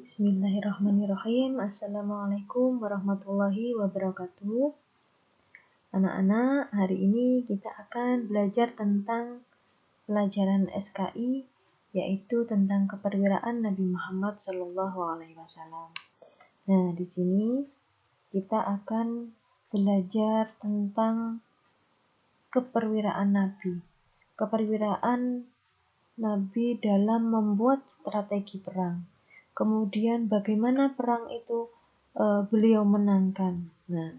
Bismillahirrahmanirrahim. Assalamualaikum warahmatullahi wabarakatuh. Anak-anak, hari ini kita akan belajar tentang pelajaran SKI, yaitu tentang keperwiraan Nabi Muhammad SAW. Nah, di sini kita akan belajar tentang keperwiraan Nabi. Keperwiraan Nabi dalam membuat strategi perang. Kemudian bagaimana perang itu beliau menangkan. Nah,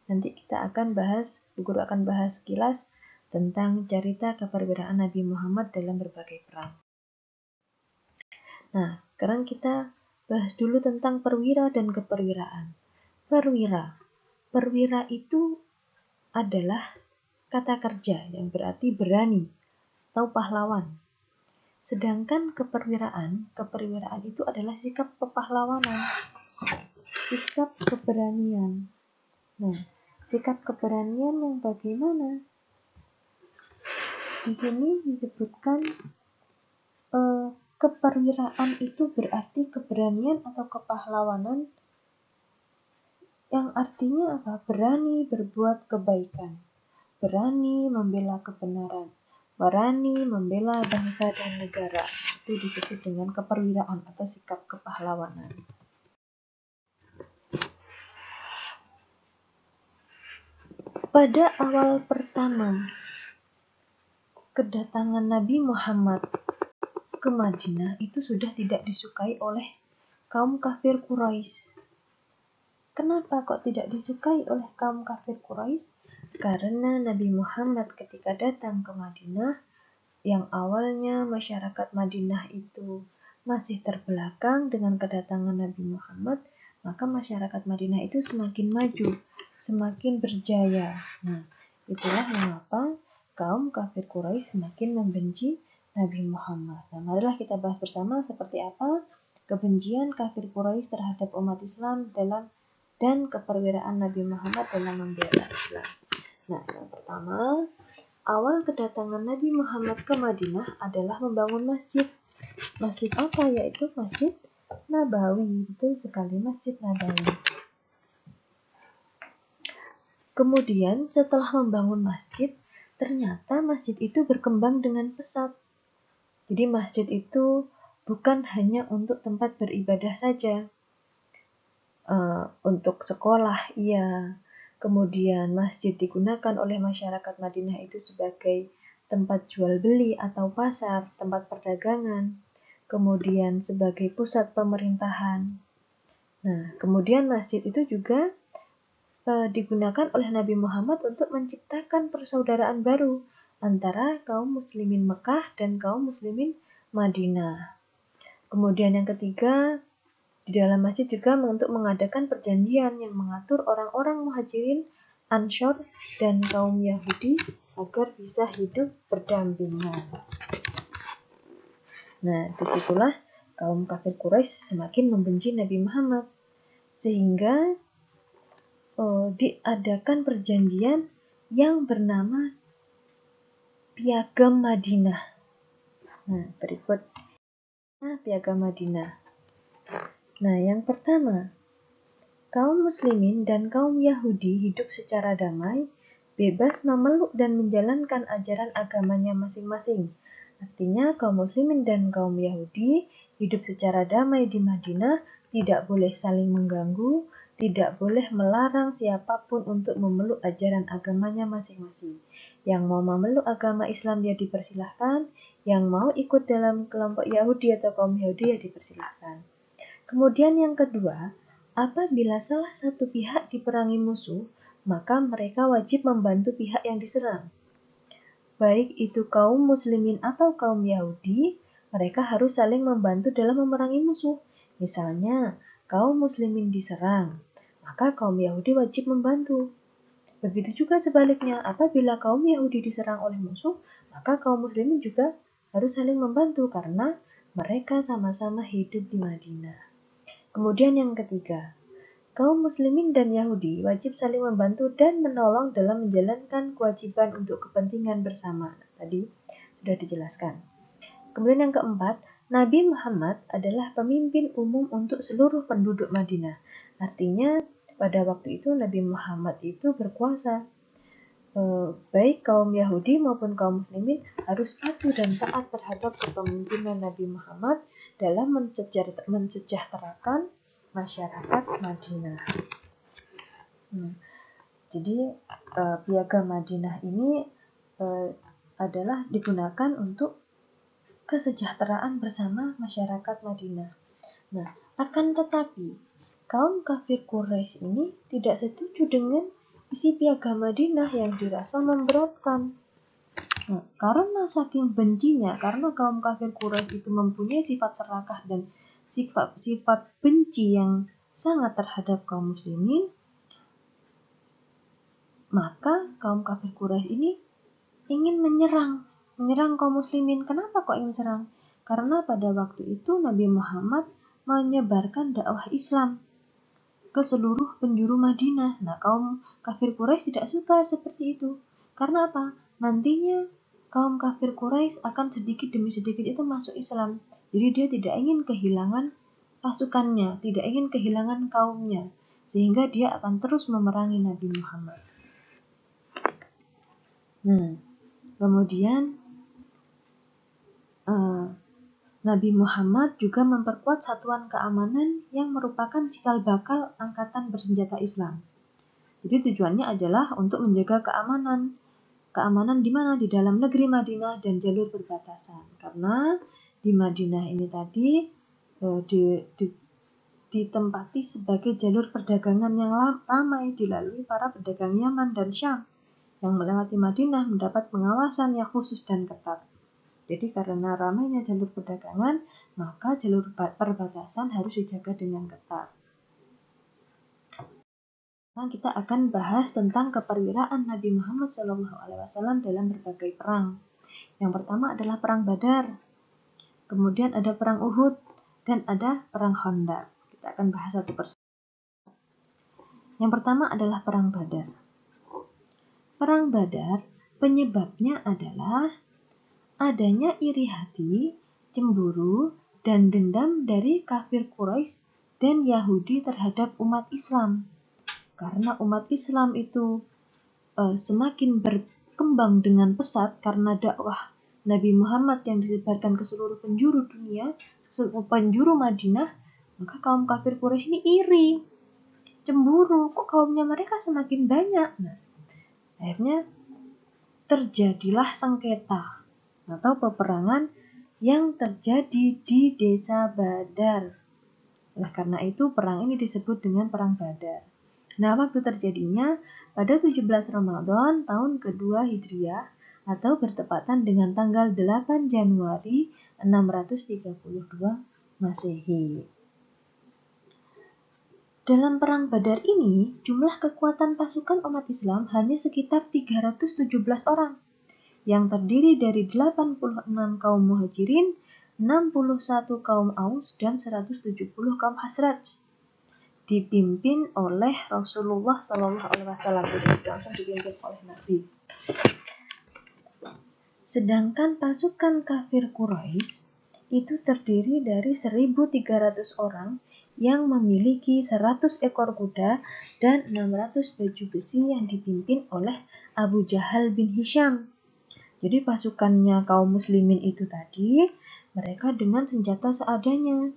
nanti kita akan bahas, Bu Guru akan bahas sekilas tentang cerita keperwiraan Nabi Muhammad dalam berbagai perang. Nah, sekarang kita bahas dulu tentang perwira dan keperwiraan. Perwira itu adalah kata kerja yang berarti berani atau pahlawan. Sedangkan keperwiraan itu adalah sikap kepahlawanan, sikap keberanian. Nah, sikap keberanian yang bagaimana? Di sini disebutkan keperwiraan itu berarti keberanian atau kepahlawanan yang artinya apa? Berani berbuat kebaikan, berani membela kebenaran, berani membela bangsa dan negara. Itu disebut dengan keperwiraan atau sikap kepahlawanan. Pada awal pertama kedatangan Nabi Muhammad ke Madinah itu sudah tidak disukai oleh kaum kafir Quraisy. Kenapa kok tidak disukai oleh kaum kafir Quraisy? Karena Nabi Muhammad ketika datang ke Madinah, yang awalnya masyarakat Madinah itu masih terbelakang dengan kedatangan Nabi Muhammad, maka masyarakat Madinah itu semakin maju, semakin berjaya. Nah, itulah mengapa kaum kafir Quraisy semakin membenci Nabi Muhammad. Nah, marilah kita bahas bersama seperti apa kebencian kafir Quraisy terhadap umat Islam dan keperwiraan Nabi Muhammad dalam membela Islam. Nah, yang pertama, awal kedatangan Nabi Muhammad ke Madinah adalah membangun masjid. Masjid apa? Yaitu Masjid Nabawi. Betul sekali, Masjid Nabawi. Kemudian setelah membangun masjid, ternyata masjid itu berkembang dengan pesat. Jadi masjid itu bukan hanya untuk tempat beribadah saja. Untuk sekolah, iya. Kemudian masjid digunakan oleh masyarakat Madinah itu sebagai tempat jual beli atau pasar, tempat perdagangan, kemudian sebagai pusat pemerintahan. Nah, kemudian masjid itu juga digunakan oleh Nabi Muhammad untuk menciptakan persaudaraan baru antara kaum muslimin Mekah dan kaum muslimin Madinah. Kemudian yang ketiga, di dalam masjid juga untuk mengadakan perjanjian yang mengatur orang-orang Muhajirin, Anshor, dan kaum Yahudi agar bisa hidup berdampingan. Nah, disitulah kaum kafir Quraisy semakin membenci Nabi Muhammad, sehingga diadakan perjanjian yang bernama Piagam Madinah. Nah, berikut Piagam Madinah. Nah, yang pertama, kaum muslimin dan kaum Yahudi hidup secara damai, bebas memeluk dan menjalankan ajaran agamanya masing-masing. Artinya kaum muslimin dan kaum Yahudi hidup secara damai di Madinah, tidak boleh saling mengganggu, tidak boleh melarang siapapun untuk memeluk ajaran agamanya masing-masing. Yang mau memeluk agama Islam dia dipersilahkan, yang mau ikut dalam kelompok Yahudi atau kaum Yahudi ya dipersilahkan. Kemudian yang kedua, apabila salah satu pihak diperangi musuh, maka mereka wajib membantu pihak yang diserang. Baik itu kaum muslimin atau kaum Yahudi, mereka harus saling membantu dalam memerangi musuh. Misalnya, kaum muslimin diserang, maka kaum Yahudi wajib membantu. Begitu juga sebaliknya, apabila kaum Yahudi diserang oleh musuh, maka kaum muslimin juga harus saling membantu karena mereka sama-sama hidup di Madinah. Kemudian yang ketiga, kaum muslimin dan Yahudi wajib saling membantu dan menolong dalam menjalankan kewajiban untuk kepentingan bersama. Tadi sudah dijelaskan. Kemudian yang keempat, Nabi Muhammad adalah pemimpin umum untuk seluruh penduduk Madinah. Artinya pada waktu itu Nabi Muhammad itu berkuasa. Baik kaum Yahudi maupun kaum Muslimin harus patuh dan taat terhadap kepemimpinan Nabi Muhammad dalam mensejahterakan masyarakat Madinah. Jadi piagam Madinah ini adalah digunakan untuk kesejahteraan bersama masyarakat Madinah. Nah, akan tetapi kaum kafir Quraisy ini tidak setuju dengan isi piagam Madinah yang dirasa memberatkan. Nah, karena saking bencinya, karena kaum kafir Quraisy itu mempunyai sifat serakah dan sifat benci yang sangat terhadap kaum muslimin, maka kaum kafir Quraisy ini ingin menyerang kaum muslimin. Kenapa kok ingin serang? Karena pada waktu itu Nabi Muhammad menyebarkan dakwah Islam ke seluruh penjuru Madinah. Nah, kaum kafir Quraisy tidak suka seperti itu. Karena apa? Nantinya kaum kafir Quraisy akan sedikit demi sedikit itu masuk Islam. Jadi dia tidak ingin kehilangan pasukannya, tidak ingin kehilangan kaumnya. Sehingga dia akan terus memerangi Nabi Muhammad. Kemudian Nabi Muhammad juga memperkuat satuan keamanan yang merupakan cikal bakal angkatan bersenjata Islam. Jadi tujuannya adalah untuk menjaga keamanan. Keamanan di mana? Di dalam negeri Madinah dan jalur perbatasan. Karena di Madinah ini tadi ditempati sebagai jalur perdagangan yang ramai dilalui para pedagang Yaman dan Syam yang melewati Madinah mendapat pengawasan yang khusus dan ketat. Jadi karena ramainya jalur perdagangan, maka jalur perbatasan harus dijaga dengan ketat. Nah, kita akan bahas tentang keperwiraan Nabi Muhammad SAW dalam berbagai perang. Yang pertama adalah perang Badar, kemudian ada perang Uhud, dan ada perang Khandaq. Kita akan bahas satu persatu. Yang pertama adalah perang Badar. Perang Badar penyebabnya adalah adanya iri hati, cemburu, dan dendam dari kafir Quraisy dan Yahudi terhadap umat Islam. Karena umat Islam itu semakin berkembang dengan pesat karena dakwah Nabi Muhammad yang disebarkan ke seluruh penjuru dunia, penjuru Madinah, maka kaum kafir Quraisy ini iri, cemburu, kok kaumnya mereka semakin banyak. Nah, akhirnya terjadilah sengketa atau peperangan yang terjadi di desa Badar. Nah, karena itu perang ini disebut dengan perang Badar. Nah, waktu terjadinya pada 17 Ramadan tahun kedua Hijriah atau bertepatan dengan tanggal 8 Januari 632 Masehi. Dalam perang Badar ini, jumlah kekuatan pasukan umat Islam hanya sekitar 317 orang, yang terdiri dari 86 kaum Muhajirin, 61 kaum Aus, dan 170 kaum Khazraj. Dipimpin oleh Rasulullah SAW, jadi langsung dipimpin oleh Nabi. Sedangkan pasukan kafir Quraisy itu terdiri dari 1.300 orang yang memiliki 100 ekor kuda dan 600 baju besi yang dipimpin oleh Abu Jahal bin Hisham. Jadi pasukannya kaum muslimin itu tadi, mereka dengan senjata seadanya.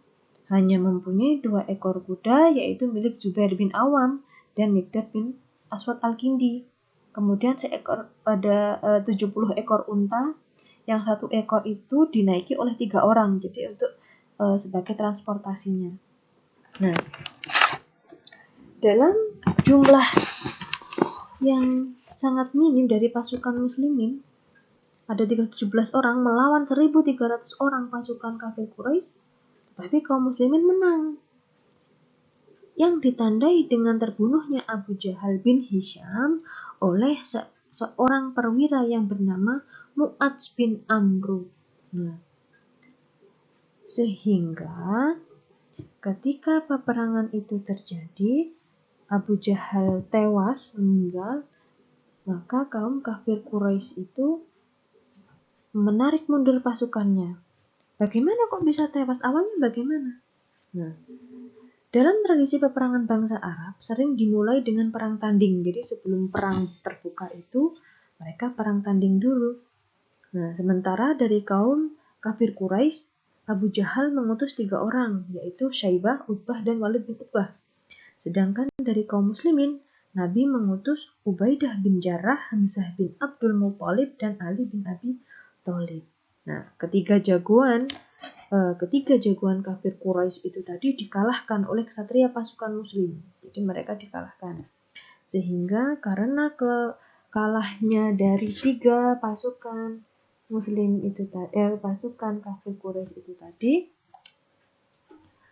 Hanya mempunyai 2 ekor kuda, yaitu milik Zubair bin Awam dan Miqdad bin Aswad al-Kindi. Kemudian ada 70 ekor unta, yang 1 ekor itu dinaiki oleh 3 orang, jadi untuk sebagai transportasinya. Nah, dalam jumlah yang sangat minim dari pasukan muslimin, ada 317 orang melawan 1.300 orang pasukan kafir Quraisy, tapi kaum muslimin menang. Yang ditandai dengan terbunuhnya Abu Jahal bin Hisham oleh seorang perwira yang bernama Mu'adz bin Amru. Nah, sehingga ketika peperangan itu terjadi, Abu Jahal tewas, meninggal, maka kaum kafir Quraisy itu menarik mundur pasukannya. Bagaimana kok bisa tewas? Awalnya bagaimana? Nah, dalam tradisi peperangan bangsa Arab sering dimulai dengan perang tanding. Jadi sebelum perang terbuka itu mereka perang tanding dulu. Nah, sementara dari kaum kafir Quraisy, Abu Jahal mengutus 3 orang, yaitu Syaibah, Utbah, dan Walid bin Utbah. Sedangkan dari kaum muslimin, Nabi mengutus Ubaidah bin Jarrah, Hamzah bin Abdul Muthalib, dan Ali bin Abi Thalib. Nah, ketiga jagoan kafir Quraisy itu tadi dikalahkan oleh ksatria pasukan muslim. Jadi mereka dikalahkan. Sehingga karena kalahnya dari 3 pasukan muslim itu pasukan kafir Quraisy itu tadi,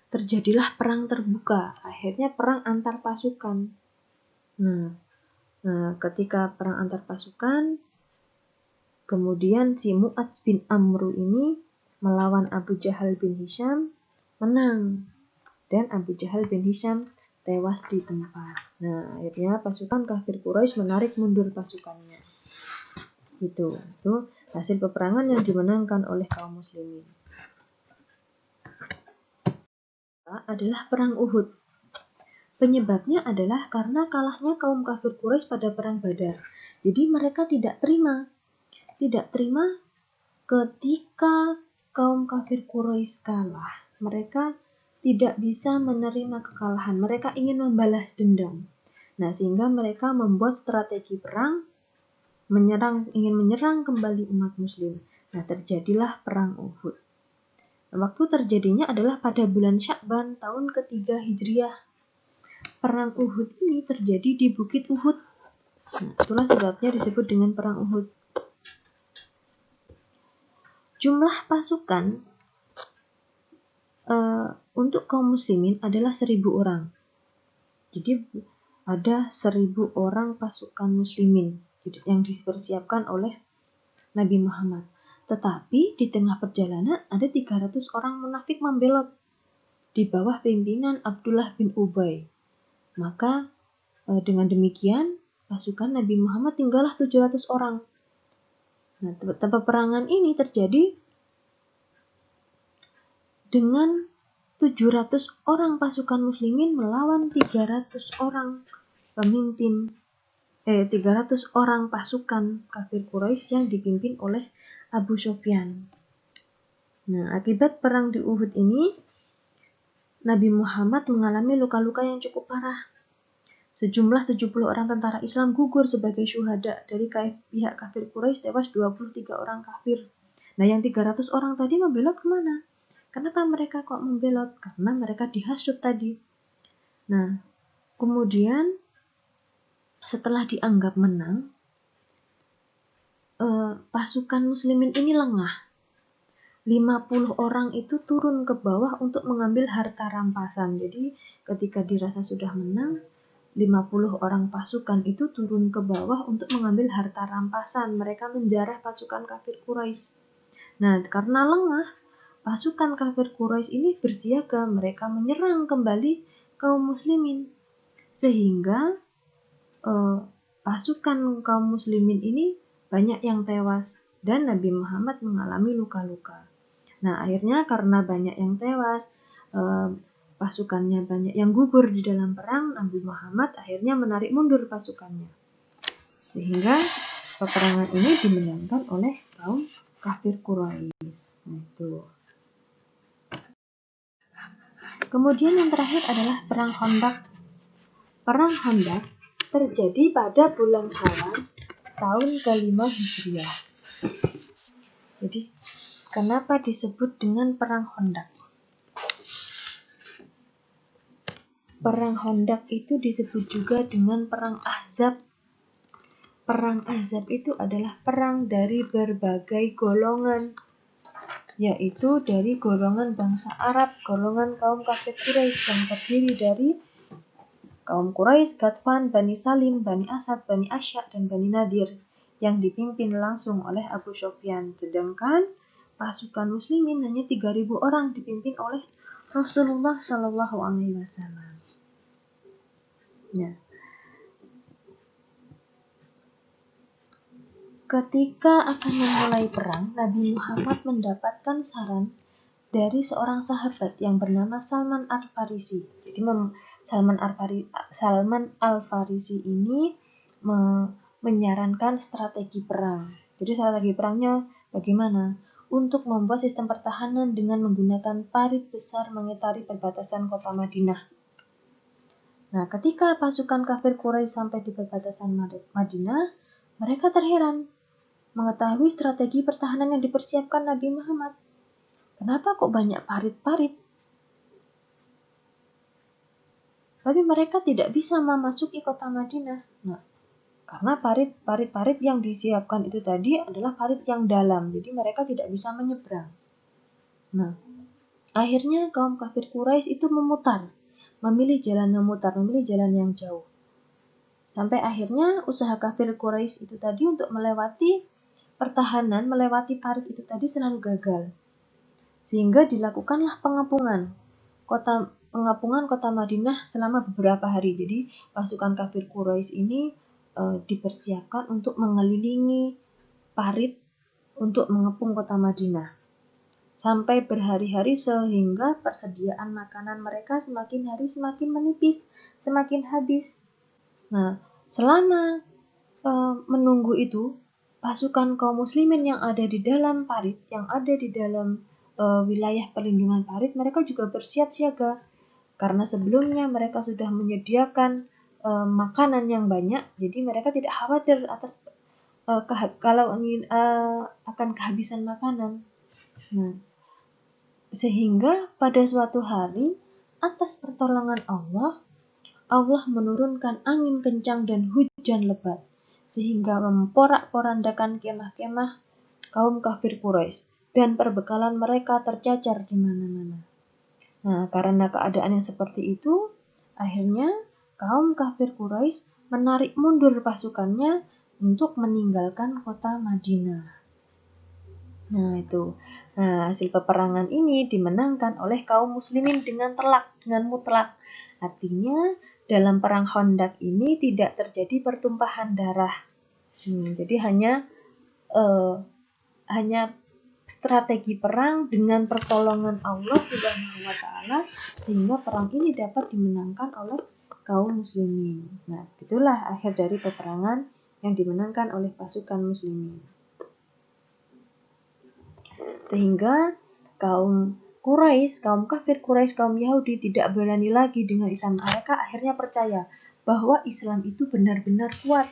terjadilah perang terbuka. Akhirnya perang antar pasukan. Nah, ketika perang antar pasukan, kemudian si Mu'adz bin Amru ini melawan Abu Jahal bin Hisham, menang. Dan Abu Jahal bin Hisham tewas di tempat. Nah, akhirnya pasukan kafir Quraisy menarik mundur pasukannya. Itu hasil peperangan yang dimenangkan oleh kaum muslimin. Adalah perang Uhud. Penyebabnya adalah karena kalahnya kaum kafir Quraisy pada perang Badar. Jadi mereka tidak terima ketika kaum kafir Quraisy kalah. Mereka tidak bisa menerima kekalahan. Mereka ingin membalas dendam. Nah, sehingga mereka membuat strategi perang, ingin menyerang kembali umat muslim. Nah, terjadilah perang Uhud. Nah, waktu terjadinya adalah pada bulan Sya'ban tahun ketiga Hijriah. Perang Uhud ini terjadi di Bukit Uhud. Nah, itulah sebabnya disebut dengan perang Uhud. Jumlah pasukan untuk kaum muslimin adalah 1.000 orang. Jadi ada 1.000 orang pasukan muslimin yang dipersiapkan oleh Nabi Muhammad. Tetapi di tengah perjalanan ada 300 orang munafik membelot di bawah pimpinan Abdullah bin Ubay. Maka dengan demikian pasukan Nabi Muhammad tinggallah 700 orang. Nah, peperangan ini terjadi dengan 700 orang pasukan muslimin melawan 300 orang 300 orang pasukan kafir Quraisy yang dipimpin oleh Abu Sufyan. Nah, akibat perang di Uhud ini, Nabi Muhammad mengalami luka-luka yang cukup parah. Sejumlah 70 orang tentara Islam gugur sebagai syuhada. Dari pihak kafir Quraisy tewas 23 orang kafir. Nah, yang 300 orang tadi membelot kemana? Kenapa mereka kok membelot? Karena mereka dihasut tadi. Nah, kemudian setelah dianggap menang, pasukan muslimin ini lengah. 50 orang itu turun ke bawah untuk mengambil harta rampasan. Jadi ketika dirasa sudah menang, 50 orang pasukan itu turun ke bawah untuk mengambil harta rampasan. Mereka menjarah pasukan kafir Quraisy. Nah, karena lengah, pasukan kafir Quraisy ini bersiaga. Mereka menyerang kembali kaum muslimin. Sehingga pasukan kaum muslimin ini banyak yang tewas dan Nabi Muhammad mengalami luka-luka. Nah, akhirnya karena banyak yang tewas, pasukannya banyak yang gugur di dalam perang, Nabi Muhammad akhirnya menarik mundur pasukannya. Sehingga peperangan ini dimenangkan oleh kaum kafir Quraisy. Nah, itu. Kemudian yang terakhir adalah perang Khandaq. Perang Khandaq terjadi pada bulan Syawal tahun ke-5 Hijriah. Jadi, kenapa disebut dengan perang Khandaq? Perang Khandaq itu disebut juga dengan perang Ahzab. Perang Ahzab itu adalah perang dari berbagai golongan, yaitu dari golongan bangsa Arab, golongan kaum kafir Quraisy yang terdiri dari kaum Quraisy, Ghatfan, Bani Salim, Bani Asad, Bani Asya, dan Bani Nadir yang dipimpin langsung oleh Abu Sufyan. Sedangkan pasukan muslimin hanya 3.000 orang dipimpin oleh Rasulullah SAW. Ya. Ketika akan memulai perang, Nabi Muhammad mendapatkan saran dari seorang sahabat yang bernama Salman Al-Farisi. Jadi Salman Al-Farisi ini menyarankan strategi perang. Jadi strategi perangnya bagaimana? Untuk membuat sistem pertahanan dengan menggunakan parit besar mengitari perbatasan kota Madinah. Nah, ketika pasukan kafir Quraisy sampai di perbatasan Madinah, mereka terheran mengetahui strategi pertahanan yang dipersiapkan Nabi Muhammad. Kenapa kok banyak parit-parit? Tapi mereka tidak bisa memasuki kota Madinah. Nah, karena parit-parit yang disiapkan itu tadi adalah parit yang dalam, jadi mereka tidak bisa menyeberang. Nah, akhirnya kaum kafir Quraisy itu memilih jalan yang jauh. Sampai akhirnya usaha kafir Quraisy itu tadi untuk melewati parit itu tadi selalu gagal. Sehingga dilakukanlah pengepungan kota Madinah selama beberapa hari. Jadi pasukan kafir Quraisy ini dipersiapkan untuk mengelilingi parit untuk mengepung kota Madinah. Sampai berhari-hari sehingga persediaan makanan mereka semakin hari semakin menipis, semakin habis. Nah, selama menunggu itu, pasukan kaum muslimin yang ada di dalam parit, yang ada di dalam wilayah perlindungan parit, mereka juga bersiap siaga. Karena sebelumnya mereka sudah menyediakan makanan yang banyak, jadi mereka tidak khawatir atas kalau ingin akan kehabisan makanan. Nah, sehingga pada suatu hari atas pertolongan Allah menurunkan angin kencang dan hujan lebat sehingga memporak-porandakan kemah-kemah kaum kafir Quraisy dan perbekalan mereka tercacar di mana-mana. Nah, karena keadaan yang seperti itu, akhirnya kaum kafir Quraisy menarik mundur pasukannya untuk meninggalkan kota Madinah. Nah, itu. Nah, hasil peperangan ini dimenangkan oleh kaum muslimin dengan mutlak. Artinya, dalam perang Khandaq ini tidak terjadi pertumpahan darah. Jadi hanya strategi perang dengan pertolongan Allah Subhanahu wa taala sehingga perang ini dapat dimenangkan oleh kaum muslimin. Nah, itulah akhir dari peperangan yang dimenangkan oleh pasukan muslimin. Sehingga kaum kafir Quraisy, kaum Yahudi tidak berani lagi dengan Islam. Mereka akhirnya percaya bahwa Islam itu benar-benar kuat,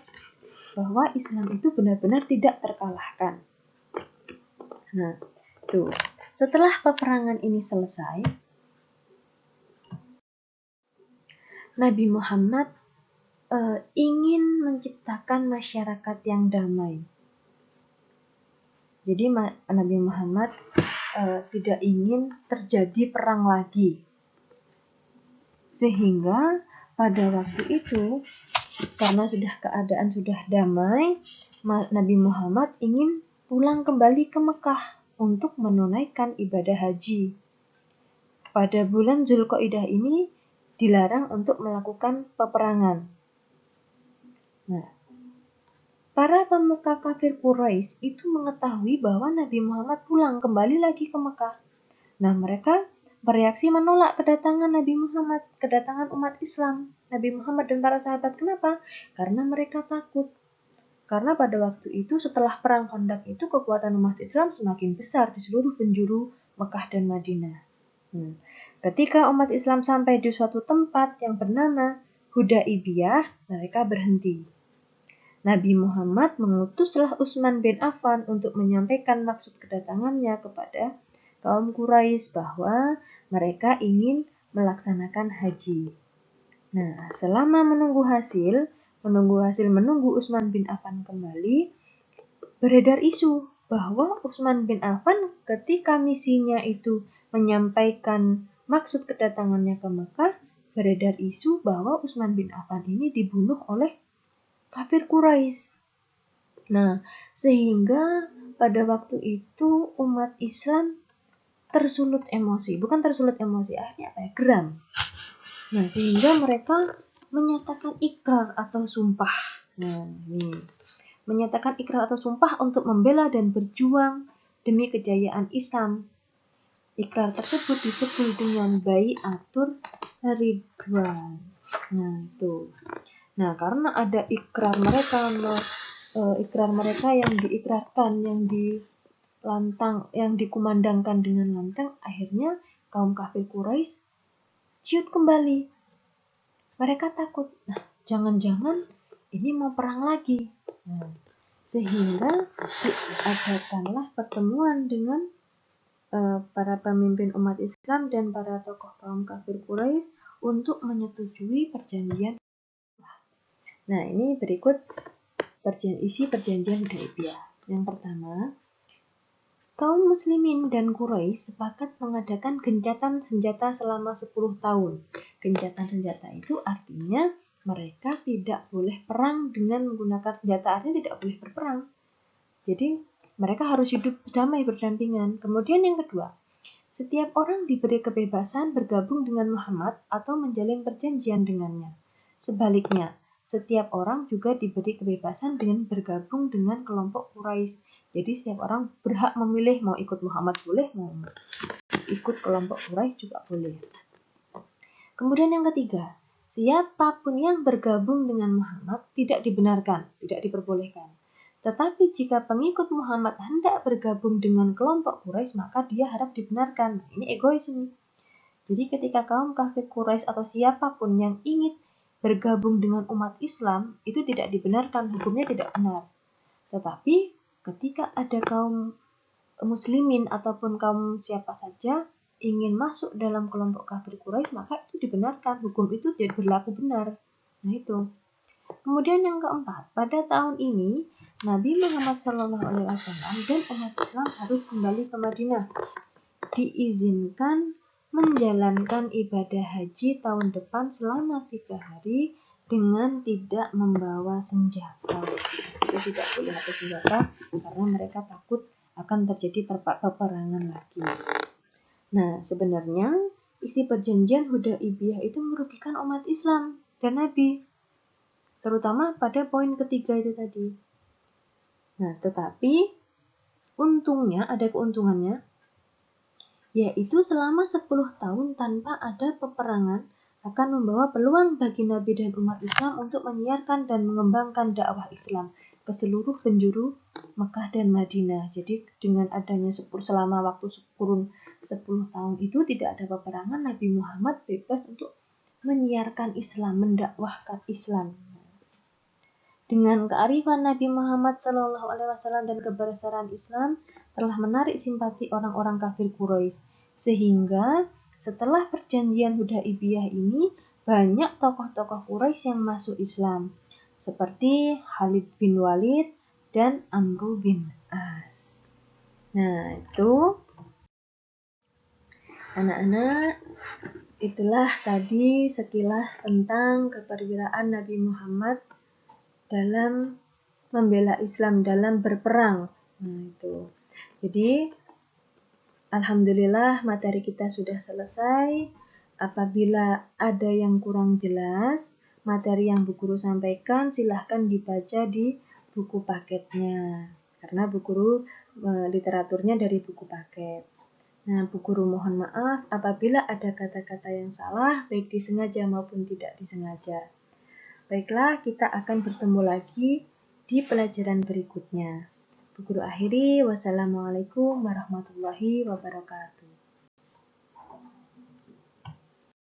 bahwa Islam itu benar-benar tidak terkalahkan. Nah, tuh. Setelah peperangan ini selesai, Nabi Muhammad ingin menciptakan masyarakat yang damai. Jadi Nabi Muhammad tidak ingin terjadi perang lagi. Sehingga pada waktu itu, karena keadaan sudah damai, Nabi Muhammad ingin pulang kembali ke Mekah untuk menunaikan ibadah haji. Pada bulan Zulqa'dah ini dilarang untuk melakukan peperangan. Nah, para pemuka kafir Quraisy itu mengetahui bahwa Nabi Muhammad pulang kembali lagi ke Mekah. Nah, mereka bereaksi menolak kedatangan Nabi Muhammad, kedatangan umat Islam, Nabi Muhammad dan para sahabat. Kenapa? Karena mereka takut. Karena pada waktu itu setelah perang Khandaq itu kekuatan umat Islam semakin besar di seluruh penjuru Mekah dan Madinah. Ketika umat Islam sampai di suatu tempat yang bernama Hudaibiyah, mereka berhenti. Nabi Muhammad mengutuslah Utsman bin Affan untuk menyampaikan maksud kedatangannya kepada kaum Quraisy bahwa mereka ingin melaksanakan haji. Nah, selama menunggu Utsman bin Affan kembali, beredar isu bahwa Utsman bin Affan ketika misinya itu menyampaikan maksud kedatangannya ke Mekah, beredar isu bahwa Utsman bin Affan ini dibunuh oleh kafir Quraisy. Nah, sehingga pada waktu itu umat Islam akhirnya geram. Nah, sehingga mereka menyatakan ikrar atau sumpah. Menyatakan ikrar atau sumpah untuk membela dan berjuang demi kejayaan Islam. Ikrar tersebut disebut dengan bai'atur ridwan. Nah, itu. Nah, karena ada ikrar mereka yang diikrarkan, yang dilantang, yang dikumandangkan dengan lantang, akhirnya kaum kafir Quraisy ciut kembali. Mereka takut. Nah, jangan-jangan ini mau perang lagi. Nah, sehingga diadakanlah pertemuan dengan para pemimpin umat Islam dan para tokoh kaum kafir Quraisy untuk menyetujui perjanjian. Nah, ini berikut isi perjanjian Hudaybiyah. Yang pertama, kaum muslimin dan Quraisy sepakat mengadakan gencatan senjata selama 10 tahun. Gencatan senjata itu artinya mereka tidak boleh perang dengan menggunakan senjata, artinya tidak boleh berperang. Jadi mereka harus hidup damai berdampingan. Kemudian yang kedua, setiap orang diberi kebebasan bergabung dengan Muhammad atau menjalin perjanjian dengannya. Sebaliknya, setiap orang juga diberi kebebasan dengan bergabung dengan kelompok Quraisy. Jadi setiap orang berhak memilih mau ikut Muhammad boleh, mau ikut kelompok Quraisy juga boleh. Kemudian yang ketiga, siapapun yang bergabung dengan Muhammad tidak dibenarkan, tidak diperbolehkan. Tetapi jika pengikut Muhammad hendak bergabung dengan kelompok Quraisy, maka dia harap dibenarkan. Ini egois ini. Jadi ketika kaum kafir Quraisy atau siapapun yang ingin bergabung dengan umat Islam, itu tidak dibenarkan, hukumnya tidak benar. Tetapi ketika ada kaum muslimin ataupun kaum siapa saja ingin masuk dalam kelompok kafir Quraisy, maka itu dibenarkan, hukum itu jadi berlaku benar. Nah itu. Kemudian yang keempat, pada tahun ini Nabi Muhammad SAW dan umat Islam harus kembali ke Madinah. Diizinkan menjalankan ibadah haji tahun depan selama 3 hari dengan tidak membawa senjata. Itu tidak boleh pakai senjata karena mereka takut akan terjadi peperangan lagi. Nah, sebenarnya isi perjanjian Hudaybiyah itu merugikan umat Islam dan Nabi, terutama pada poin ketiga itu tadi. Nah, tetapi untungnya, ada keuntungannya, yaitu selama 10 tahun tanpa ada peperangan akan membawa peluang bagi Nabi dan umat Islam untuk menyiarkan dan mengembangkan dakwah Islam ke seluruh penjuru Mekah dan Madinah. Jadi dengan adanya selama waktu kurun 10 tahun itu tidak ada peperangan, Nabi Muhammad bebas untuk menyiarkan Islam, mendakwahkan Islam. Dengan kearifan Nabi Muhammad SAW dan kebesaran Islam telah menarik simpati orang-orang kafir Quraisy, sehingga setelah perjanjian Hudaybiyah ini banyak tokoh-tokoh Quraisy yang masuk Islam, seperti Khalid bin Walid dan Amr bin As. Nah, itu anak-anak, itulah tadi sekilas tentang keperwiraan Nabi Muhammad dalam membela Islam, dalam berperang. Nah, itu. Jadi, alhamdulillah materi kita sudah selesai. Apabila ada yang kurang jelas, materi yang Bu Guru sampaikan silahkan dibaca di buku paketnya. Karena Bu Guru literaturnya dari buku paket. Nah, Bu Guru mohon maaf apabila ada kata-kata yang salah, baik disengaja maupun tidak disengaja. Baiklah, kita akan bertemu lagi di pelajaran berikutnya. Bu Guru akhiri, wassalamualaikum warahmatullahi wabarakatuh.